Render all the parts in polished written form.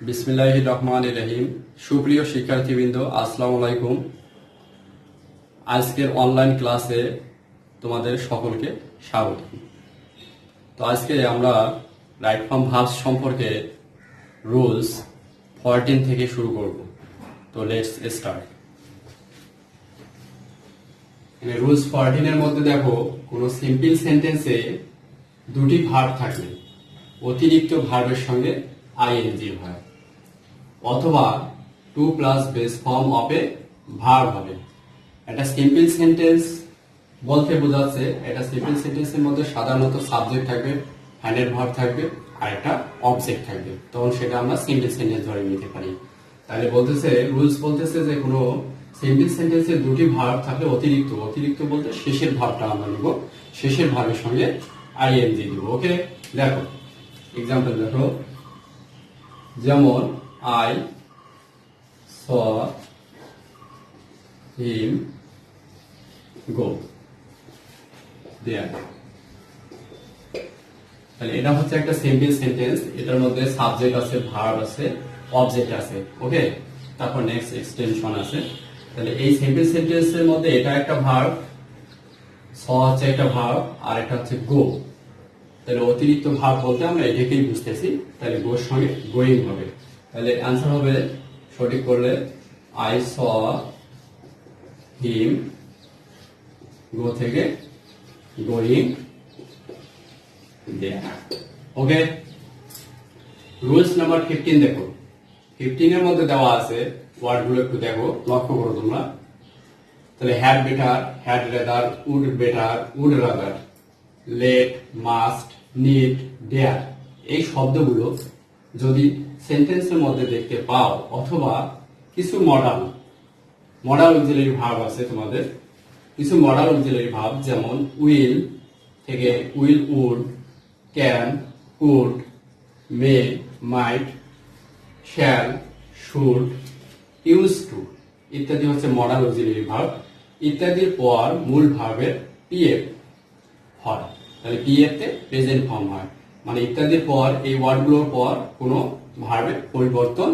বিসমিল্লাহির রহমানির রহিম। সুপ্রিয় শিক্ষার্থীবৃন্দ, আসসালামু আলাইকুম। আজকের অনলাইন ক্লাসে তোমাদের সকলকে স্বাগত। তো আজকে আমরা রাইট ফর্ম ভার্বস সম্পর্কে রুলস 14 থেকে শুরু করব। তো লেটস স্টার্ট। রুলস 14 এর মধ্যে দেখো, কোনো সিম্পল সেন্টেন্সে দুটি ভার্ব থাকলে অতিরিক্ত ভার্বের সঙ্গে আইএনজি হয়, অথবা 2 plus base form of A verb হবে। একটা সিম্পল সেন্টেন্স বলতে বোঝাচ্ছে, একটা সিম্পল সেন্টেন্সের মধ্যে সাধারণত সাবজেক্ট থাকবে, হ্যান্ডেড ভার্ব থাকবে, আর একটা অবজেক্ট থাকবে, তখন সেটা আমরা সিম্পল সেন্টেন্স ধরে নিতে পারি। তাহলে বলতেছে, রুলস বলতেছে যে কোনো সিম্পল সেন্টেন্সে দুটি ভার্ব থাকলে অতিরিক্ত বলতে শেষের ভার্বটা আমরা নিব, শেষের ভার্বের সঙ্গে আইএনজি দিব। ওকে, দেখো এক্সাম্পল দেখো, যেমন I saw him go there। তাহলে এটা হচ্ছে একটা সিম্পল সেন্টেন্স, এটার মধ্যে সাবজেক্ট আছে, ভার্ব আছে, অবজেক্ট আছে। ওকে, তারপর নেক্সট এক্সটেনশন আছে। তাহলে এই সিম্পল সেন্টেন্সের মধ্যে এটা একটা ভার্ব, saw হচ্ছে একটা ভার্ব, আর একটা হচ্ছে গো। তাহলে অতিরিক্ত ভার্ব বলতে আমরা এটাকেই বুঝতেছি। তাহলে গোর সঙ্গে গোয়িং হবে। তাহলে অ্যান্সার হবে, সঠিক করলে I saw him go থেকে going there। Okay, rules number 15 দেখো। 15 এর মধ্যে দেওয়া আছে ওয়ার্ডগুলো, একটু দেখো, লক্ষ্য করো তোমরা। তাহলে had better, had rather, would better, would rather, let, must, need, dare, এই শব্দগুলো যদি সেন্টেন্সের মধ্যে দেখতে পাও, অথবা কিছু মডাল অক্সিলারি ভার্ব আছে তোমাদের, কিছু মডাল অক্সিলারি ভার্ব, যেমন উইল থেকে will, would, can, could, may, might, shall, should, use to ইত্যাদি হচ্ছে মডাল অক্সিলারি ভার্ব। ইত্যাদির পর মূল ভার্বের পিএফ হয়। তাহলে পিএফ তে প্রেজেন্ট ফর্ম হয়, মানে ইত্যাদির পর এই ওয়ার্ডগুলোর পর কোনো ভার্বের পরিবর্তন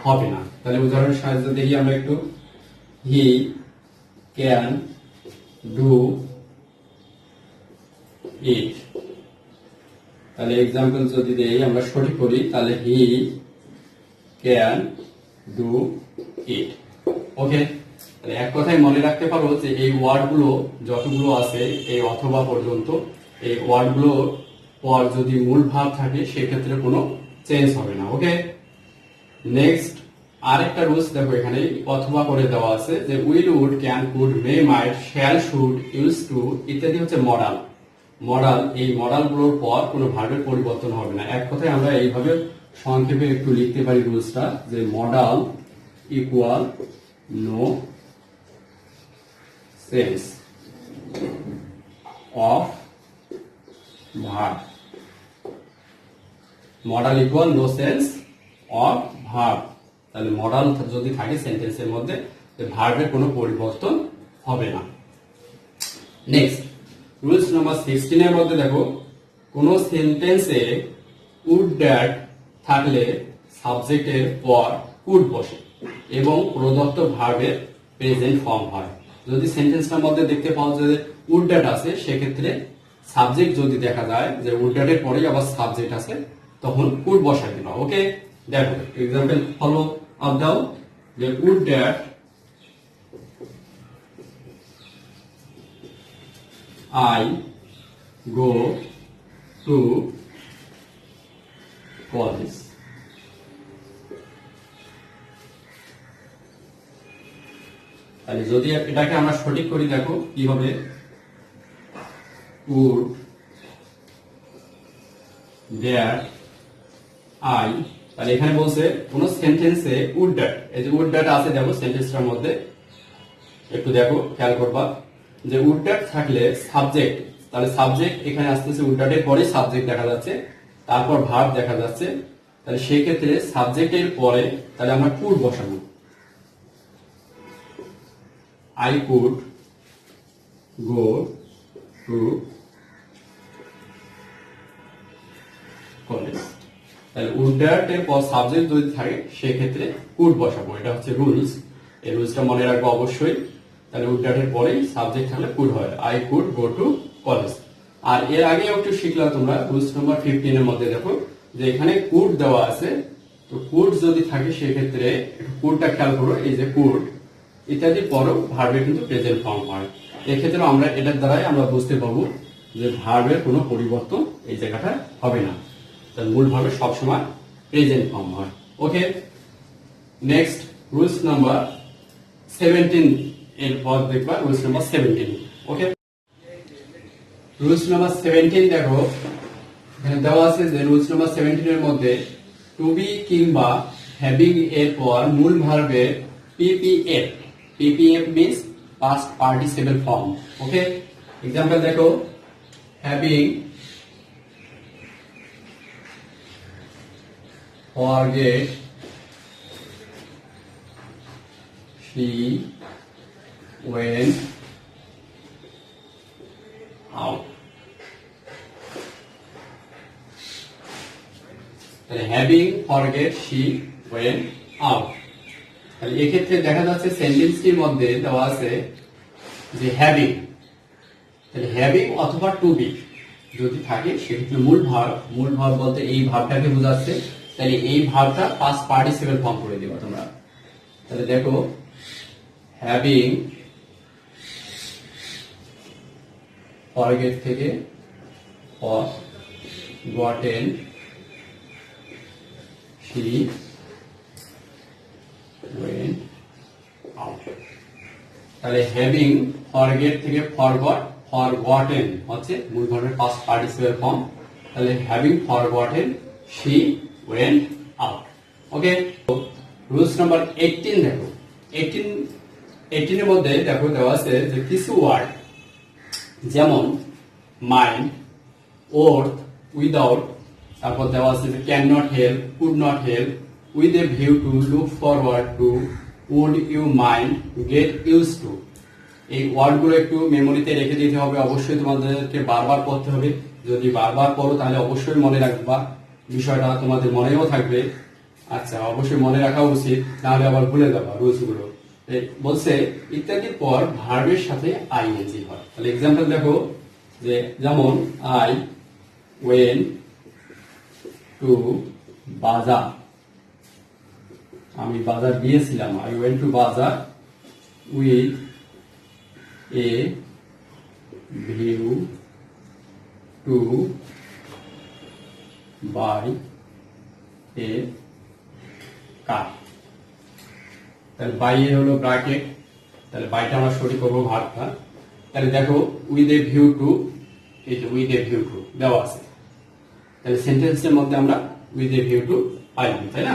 হবে না। তাহলে উদাহরণের সাহায্যে দেখি আমরা একটু, হি ক্যান ডু ইট। তাহলে এক্সাম্পল যদি দেই, আমরা সঠিক করি, তাহলে হি ক্যান ডু ইট। ওকে, তাহলে এক কথায় মনে রাখতে পারো যে এই ওয়ার্ডগুলো যতগুলো আছে, এই অথবা পর্যন্ত, এই ওয়ার্ডগুলোর পর যদি মূল ভার্ব থাকে সেক্ষেত্রে কোনো চেঞ্জ হবে না। ওকে, নেক্সট আরেকটা রুলস দেখো, এখানে অথবা করে দেওয়া আছে যে will, would, can, could, may, might, shall, should, use to ইত্যাদি হচ্ছে মডাল। এই মডালগুলোর পর কোনো ভার্বের পরিবর্তন হবে না। এক কথায় আমরা এইভাবে সংক্ষেপে একটু লিখতে পারি রুলসটা, যে modal equal no sense of verb. Modal equal no sense of verb. তাহলে মডাল যদি থাকে সেন্টেন্সের মধ্যে, ভার্বের কোনো পরিবর্তন হবে না। নেক্সট রুলস নাম্বার 16 এর মধ্যে দেখো, কোন সেন্টেন্সে উড দ্যাট থাকলে সাবজেক্টের পর কুড বসে এবং প্রদত্ত ভার্বের প্রেজেন্ট ফর্ম হয়। যদি সেন্টেন্সটার মধ্যে দেখতে পাও যে উড দ্যাট আছে, সেক্ষেত্রে সাবজেক্ট যদি দেখা যায় যে উড দ্যাটের পরেই আবার সাবজেক্ট আছে, তখন কুড বসাই দিবা। ওকে, দেখো এক্সাম্পল ফলো আপ দাও, যে would that I go to college। তাহলে যদি এটাকে আমরা সঠিক করি, দেখো কি হবে, would that I। তাহলে এখানে বলছে কোন সেন্টেন্সে would that, এই যে would that আছে দেখো সেন্টেন্সটার মধ্যে, একটু দেখো খেয়াল করবা যে would that থাকলে সাবজেক্ট, তাহলে সাবজেক্ট এখানে আসতেছে, would that এর পরে সাবজেক্ট দেখা যাচ্ছে, তারপর ভার্ব দেখা যাচ্ছে। তাহলে সেই ক্ষেত্রে সাবজেক্টের পরে তাহলে আমরা কুড বসাবো, I could go to college। তাহলে উড দ্যাট এর পর সাবজেক্ট যদি থাকে সেক্ষেত্রে কুড বসাবো, এটা হচ্ছে রুলস। এই রুলসটা মনে রাখবো অবশ্যই। তাহলে উড দ্যাট এর পরেই সাবজেক্ট থাকলে কুড হয়, I could go to college. আর এর আগে একটু শিখলাম তোমরা রুলস নাম্বার 15 এর মধ্যে দেখো যে এখানে কুড দেওয়া আছে, তো কুড যদি থাকে সেক্ষেত্রে একটু কুডটা খেয়াল করো, এই যে কুড ইত্যাদি পরও ভার্বের কিন্তু প্রেজেন্ট ফর্ম হয়। এক্ষেত্রে আমরা এটার দ্বারাই আমরা বুঝতে পারবো যে ভার্বের কোনো পরিবর্তন এই জায়গাটা হবে না, তার মূল ভার্বের সবসময় প্রেজেন্ট ফর্ম হয়। ওকে, নেক্সট রুলস নাম্বার 17 এর পর দেখবা রুলস নাম্বার 17। ওকে, রুলস নাম্বার 17 দেখো এখানে দেওয়া আছে যে রুলস নাম্বার 17 এর মধ্যে টু বি কিংবা হ্যাভিং এর পর মূল ভার্বের PPF, PPF means past participle form. Okay, example देखो, having, forget, she went out। having, forget, she went out। তাহলে এক্ষেত্রে দেখা যাচ্ছে সেন্টেন্সটির মধ্যে দেওয়া আছে যে হ্যাভিং, তাহলে হ্যাভিং অথবা টু বি যদি থাকে সেক্ষেত্রে মূল ভার্ব বলতে এই ভার্বটাকে বোঝাচ্ছে, তাহলে এই ভার্বটা পাস্ট পার্টিসিপল ফর্ম করে দিবা তোমরা। তাহলে দেখো হ্যাভিং, ফরগেট থেকে ফরগটেন, she went out। তাহলে হ্যাভিং, ফরগেট থেকে ফরগট, ফরগটেন হচ্ছে মূল ভার্বের পাস্ট পার্টিসিপল ফর্ম। তাহলে having forgotten she went out। Okay, rules number 18 দেখো, 18 এর মধ্যে দেখো দেওয়া আছে যে কিছু ওয়ার্ড যেমন মাইন্ড, ওর্থ, উইদাউট, তারপর দেওয়া আছে যে can not help, could not help, with a view to, look forward to, would you mind, get use to. এই ওয়ার্ডগুলো একটু মেমোরিতে রেখে দিতে হবে, অবশ্যই তোমাদেরকে বারবার পড়তে হবে। যদি বারবার পড়ো তাহলে অবশ্যই মনে রাখবা, বিষয়টা তোমাদের মনেও থাকবে। আচ্ছা, অবশ্যই মনে রাখা উচিত, নাহলে আবার ভুলে যাবা রুলস গুলো। বলছে ইত্যাদির পর ভার্বের সাথে আইএনজি হয়। তাহলে এক্সাম্পল দেখো যে যেমন আই ওয়েন্ট টু বাজার, আমি বাজার গিয়েছিলাম, I went to bazaar with a view to buy a car. তাহলে বাই এ হলো ব্র্যাকেট, তাহলে বাইটা আমরা সরি করবো ভার্বটা। তাহলে দেখো উইথ এ ভিউ টু, এই যে উইথ এ ভিউ টু দেওয়া আছে, তাহলে সেন্টেন্সের মধ্যে আমরা উইথ এ ভিউ টু পাইলাম, তাই না?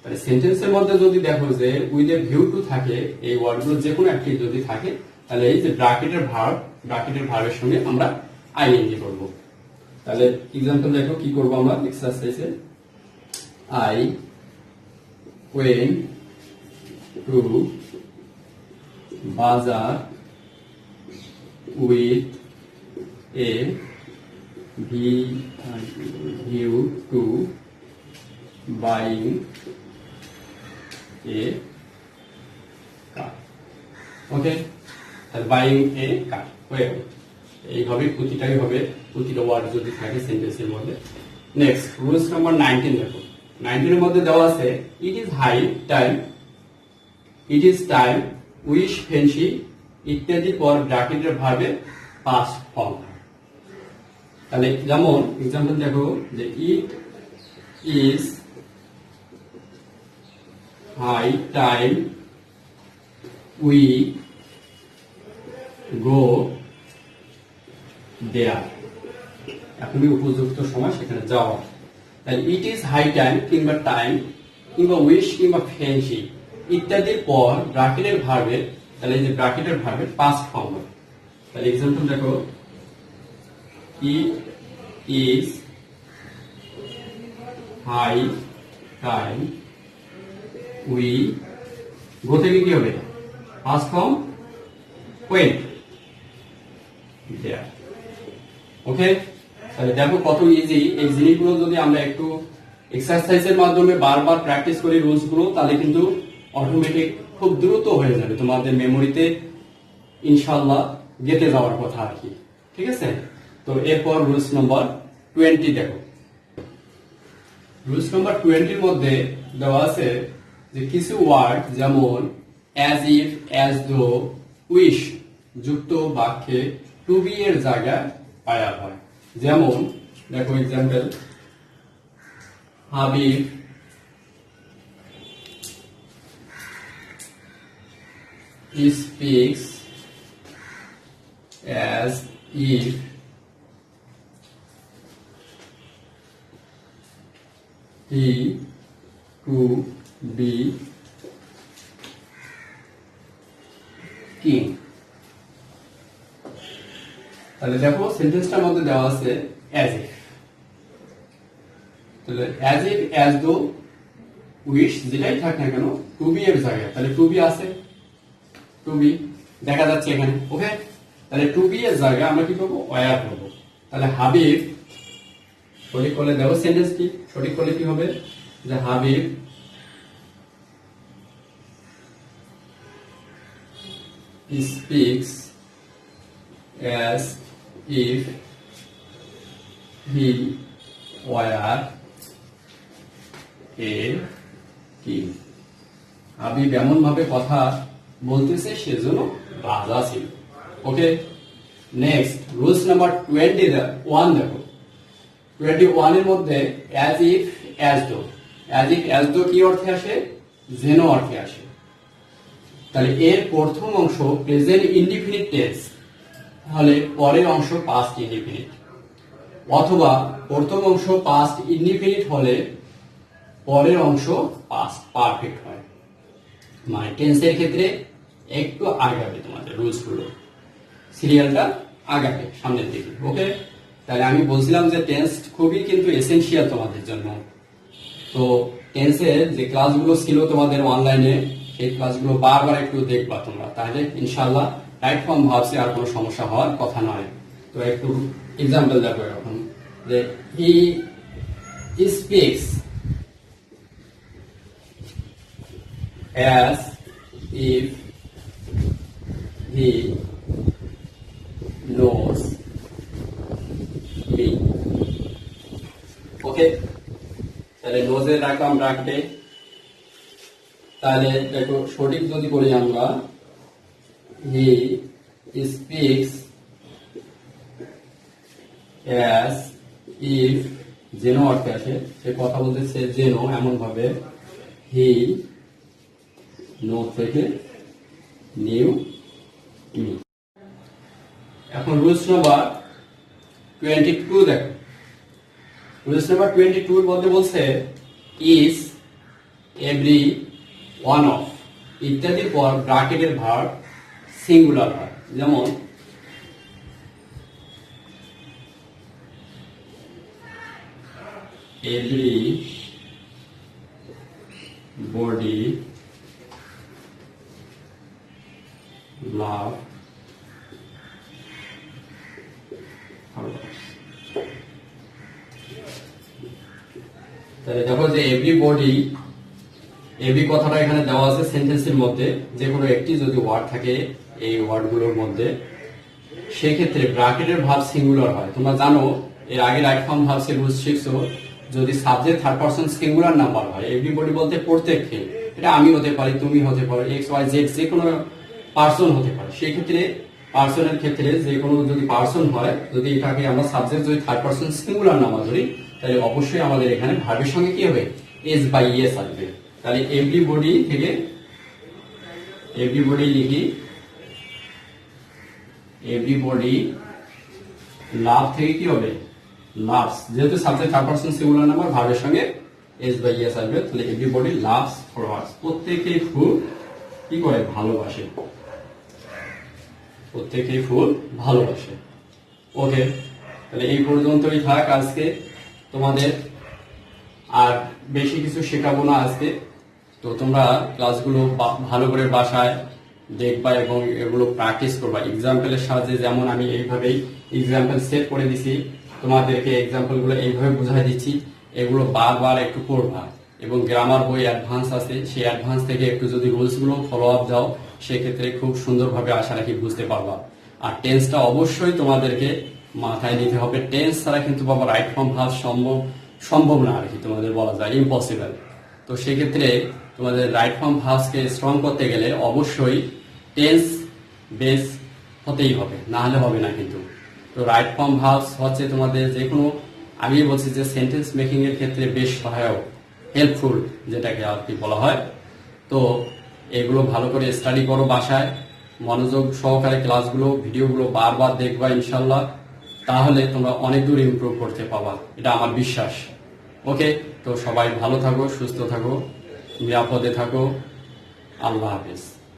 তাহলে সেন্টেন্সের মধ্যে যদি দেখো যে উইথ এ ভিউ টু থাকে, এই ওয়ার্ডগুলো যে কোনো একটি যদি থাকে, তাহলে এই যে ব্র্যাকেটের ভার্বের সঙ্গে আমরা আইএনজি করব। তাহলে एग्जांपल দেখো কি করব আমরা এক্সারসাইজে, I went to bazaar with a view to buying a car. Okay, তাহলে বাইং এ কার হয়ে গেল। এইভাবে প্রতিটাই হবে, প্রতিটা ওয়ার্ড যদি থাকে সেন্টেন্সের মধ্যে। নেক্সট রুলস নাম্বার 19 দেখো, 19 এর মধ্যে দেওয়া আছে it is high time, it is time, wish, fancy ইত্যাদি পর ব্র্যাকেটের ভার্বের পাস্ট ফর্ম। তাহলে যেমন एग्जांपल দেখো যে it is high time we go there, এখনই উপযুক্ত সময় সেখানে যাওয়া। তাহলে ইট ইজ হাই টাইম কিংবা টাইম কিংবা উইশ কিংবা ফেন্সি ইত্যাদির পর ব্র্যাকেটের ভার্বের, তাহলে এই যে ব্র্যাকেটের ভার্বের পাস্ট ফর্ম হবে। তাহলে एग्जांपल দেখো it is high time we go থেকে কি হবে past form went there. Okay, তাহলে দেখো কত ইজি। এই জিনিসগুলো যদি আমরা একটু এক্সারসাইজের মাধ্যমে বারবার প্র্যাকটিস করি রুলস গুলো, তাহলে কিন্তু অটোমেটিক খুব দ্রুত হয়ে যাবে তোমাদের মেমোরিতে, ইনশাআল্লাহ গেতে যাওয়ার কথা আর কি। ঠিক আছে, তো এরপর রুলস নাম্বার 20 দেখো। রুলস নাম্বার 20 এর মধ্যে দেওয়া আছে যে কিছু ওয়ার্ড যেমন as if, as though, wish যুক্ত বাক্যে টু বি এর জায়গায় পাওয়া হয়। যেমন দেখো example, Habib speaks as if he to be king। তাহলে দেখো সেন্টেন্সটার মধ্যে দেওয়া আছে as if, তাহলে as if, as though, wish যেটাই থাক না কেন টু বি এর জায়গায়, তাহলে টু বি আছে, টু বি দেখা যাচ্ছে এখানে। ওকে, তাহলে টু বি এর জায়গায় আমরা কি করবো, ওয়ার করবো। তাহলে হাবিব, সঠিক করলে দেখো সেন্টেন্স কি, সঠিক করলে কি হবে যে Habib speaks as if he were a king। Habib এমন ভাবে কথা বলতেছে সেজন্য রাজা ছিল। ওকে, নেক্সট রুলস নাম্বার 21 দেখো। 21 এর মধ্যে as if, as though, as if, as though কি অর্থে আসে, যেন অর্থে আসে। তাহলে এর প্রথম অংশ প্রেজেন্ট ইনডিফিনিট টেন্স, তাহলে পরের অংশ পাস্ট ইনডিফিনিট, অথবা প্রথম অংশ পাস্ট ইনডিফিনিট হলে পরের অংশ পাস্ট পারফেক্ট হয়। মানে টেন্সের ক্ষেত্রে একটু আগাবে, তোমাদের রুলস গুলো সিরিয়ালটা আগাবে সামনের দিকে। ওকে, তাহলে আমি বলছিলাম যে টেন্স খুবই কিন্তু এসেনশিয়াল তোমাদের জন্য। তো টেন্সের যে ক্লাসগুলো ছিল তোমাদের অনলাইনে, সেই ক্লাসগুলো বারবার একটু দেখবা তোমরা, তাহলে ইনশাআল্লাহ রাইট ফর্ম ভার্বসে আর কোনো সমস্যা হওয়ার কথা নয়। তো একটু এক্সাম্পল দেখো এখন, যে he speaks as if he knows me। ওকে, তাহলে নোজের রাখলাম রাখবে। তাহলে দেখো সঠিক যদি বলি আমরা, হি স্পিক্স as if, যেন অর্থে আসে, সে কথা বলতেছে যেন এমন ভাবে, হি নো থেকে নিউ মি। এখন রুলস নাম্বার 22 দেখো। রুলস নাম্বার 22 এর মধ্যে বলছে ইজ, এভরি, ওয়ান অফ ইত্যাদির পর ব্র্যাকেটের ভার্ব সিঙ্গুলার হয়। যেমন এভরি বডি লাভ তাহলে দেখো যে এভরিবডি, এভরি কথাটা এখানে দেওয়া আছে সেন্টেন্সের মধ্যে, যে কোনো একটি যদি ওয়ার্ড থাকে এই ওয়ার্ডগুলোর মধ্যে, সেক্ষেত্রে ব্র্যাকেটের ভার্ব সিঙ্গুলার হয়। তোমরা জানো এর আগে রাইট ফর্ম ভার্বসের রুলস শিখছো, যদি subject third person singular number হয়, এভরিবডি বলতে প্রত্যেককে, এটা আমি হতে পারি, তুমি হতে পারো, এক্স ওয়াই জেড যে কোনো পার্সন হতে পারে। সেই ক্ষেত্রে পার্সনের ক্ষেত্রে যে কোনো যদি পার্সন হয়, যদি এটাকে আমরা সাবজেক্ট যদি থার্ড পারসন সিঙ্গুলার নাম্বার ধরি, তাহলে অবশ্যই আমাদের এখানে ভার্বের সঙ্গে কি হবে, এস বাই এস আসবে। তাহলে এভরিবডি থেকে এভরিবডি লিখি, এভরিবডি লাভ থেকে কি হবে, লাভস, যেহেতু subject third person singular number, ভার্বের সঙ্গে এস বাই এস আসবে। তাহলে এভরিবডি লাভস ফরওয়ার্ডস, প্রত্যেকেই ফুল কি করে, ভালোবাসে, প্রত্যেকেই ফুল ভালোবাসে। ওকে, তাহলে এই পর্যন্তই থাক আজকে তোমাদের, আর বেশি কিছু শেখাবো না আজকে। তো তোমরা ক্লাসগুলো ভালো করে বাসায় দেখবা এবং এগুলো প্র্যাকটিস করবা এক্সাম্পলের সাহায্যে। যেমন আমি এইভাবেই এক্সাম্পল সেট করে দিছি তোমাদেরকে, এক্সাম্পল গুলো এইভাবে বুঝাই দিচ্ছি, এগুলো বারবার একটু পড়বা, এবং গ্রামার বই অ্যাডভান্স আছে, সেই অ্যাডভান্স থেকে একটু যদি রুলস গুলো ফলো আপ দাও, সেক্ষেত্রে খুব সুন্দরভাবে আশা রাখি বুঝতে পারবা। আর টেন্সটা অবশ্যই তোমাদেরকে মাথায় নিতে হবে। টেন্স ছাড়া কিন্তু বাবা রাইট ফর্ম ভার্ব সম্ভব না আর কি, তোমাদের বলা যায় ইম্পসিবল। তো সেক্ষেত্রে তোমাদের রাইট ফর্ম ভার্বসকে স্ট্রং করতে গেলে অবশ্যই টেন্স বেস হতেই হবে, না হলে হবে না কিন্তু। তো রাইট ফর্ম ভার্বস হচ্ছে তোমাদের যে কোনো, আমি বলছি যে সেন্টেন্স মেকিং এর ক্ষেত্রে বেশ সহায়ক, হেল্পফুল যেটাকে আর কি বলা হয়। তো এগুলো ভালো করে স্টাডি করো বাসায়, মনোযোগ সহকারে ক্লাসগুলো ভিডিওগুলো বারবার দেখবা ইনশাল্লাহ, তাহলে তোমরা অনেক দূর ইমপ্রুভ করতে পাবা, এটা আমার বিশ্বাস। ওকে, তো সবাই ভালো থাকো, সুস্থ থাকো, নিরাপদে থাকো। আল্লাহ হাফেজ।